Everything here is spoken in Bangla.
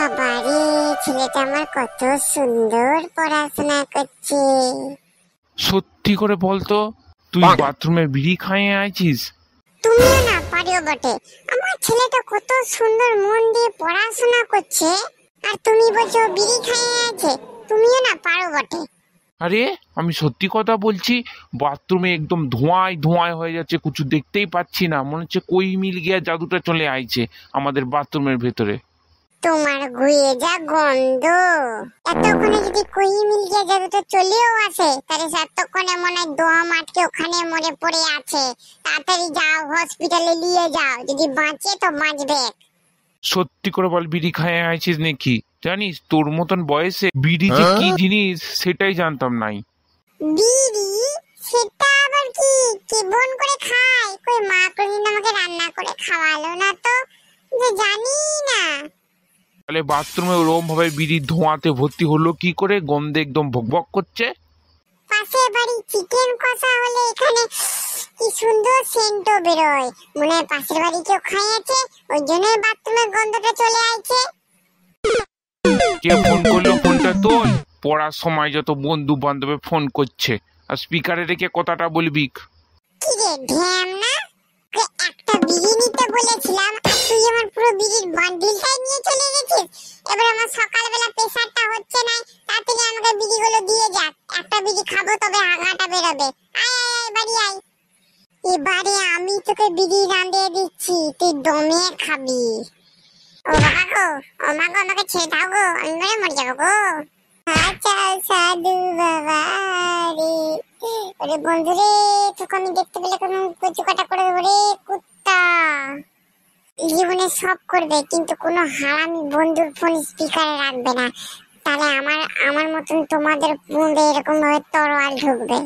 বাবারে, ছেলেটা আমার কত সুন্দর পড়াশোনা করছে। সত্যি করে বলতো, তুই বাথরুমে বিড়ি খাইয়ে আছিস? তুমিও না পারিও বটে। আমার ছেলেটা কত সুন্দর মন দিয়ে পড়াশোনা করছে, আর তুমি বলছো বিড়ি খাইয়ে আছে। তুমিও না পারো বটে। আরে আমি সত্যি কথা বলছি, বাথরুমে একদম ধোঁয়ায় ধোঁয়ায় হয়ে যাচ্ছে, কিছু দেখতেই পাচ্ছি না, মনে হচ্ছে কই মিল গিয়া জাদুটা চলে আইছে আমাদের বাথরুমের ভেতরে। তোমার গুয়ে যা গন্ধ! এতক্ষণে যদি কই মিল গিয়া জাদুটা চলেও আসে, তাহলে এতক্ষণে মনে হয় দোয়া মাটকে ওখানে মরে পড়ে আছে। তাড়াতাড়ি যাও, হসপিটালে নিয়ে যাও, যদি বাঁচে তো বাঁচবে। সত্যি করে বল, বিড়ি খাইয়ে আছিস নাকি? জানিস তোর মতন বয়সে বিড়ি যে কি জিনিস সেটাই জানতাম নাই। বিড়ি? সেটা আবার কি? কেমন করে খায়? কই মা কোনদিন আমাকে রান্না করে খাওয়ালো না তো, যে জানি না। তাহলে বাথরুমে ওরকম ভাবে বিড়ির ধোঁয়াতে ভর্তি হলো কি করে? গন্ধে একদম ভকভক করছে। পাশের বাড়ি চিকেন কষা হলে এখানে কি সুন্দর সেন্টও বেরোয়। মনে হয় পাশের বাড়ি কেউ খাইয়েছে, ওই জন্যই বাথরুমের গন্ধটা চলে আইছে। কে ফোন করলো? ফোনটা তোল। পড়ার সময় যত বন্ধু বান্ধবে ফোন করছে, আর স্পিকারে রেখে কথাটা বলবি। কি রে ঢ্যাম না, একটা বিড়ি নিতে বলেছিলাম আর তুই আমার পুরো বিড়ির বান্ডিলটাই নিয়ে চলে গেছিস। এবার আমার সকালবেলা প্রেসারটা হচ্ছে না, তাড়াতাড়ি আমাকে বিড়িগুলো দিয়ে যাক। একটা বিড়ি খাবো তবে হাগাটা বেরোবে। আয় আয় আয়, বাড়ি আয়। এবারে আমি তোকে বিড়ি রাঁধিয়ে দিচ্ছি, তুই দমে খাবি। ও বাবা গো, ও মা গো, আমাকে ছেড়ে দাও গো, আমি মরে যাবো গো। আচ্ছা সাধু বাবা রে। ওরে বন্ধু রে, তোকে আমি দেখতে পেলে কোনো কচু কাটা করে দেবো রে কুত্তা। জীবনে সব করবে, কিন্তু কোনো হারামি বন্ধুর ফোন স্পিকারে রাখবে না, তাহলে আমার মতন তোমাদের মধ্যে এরকম ভাবে তরোয়াল ঢুকবে।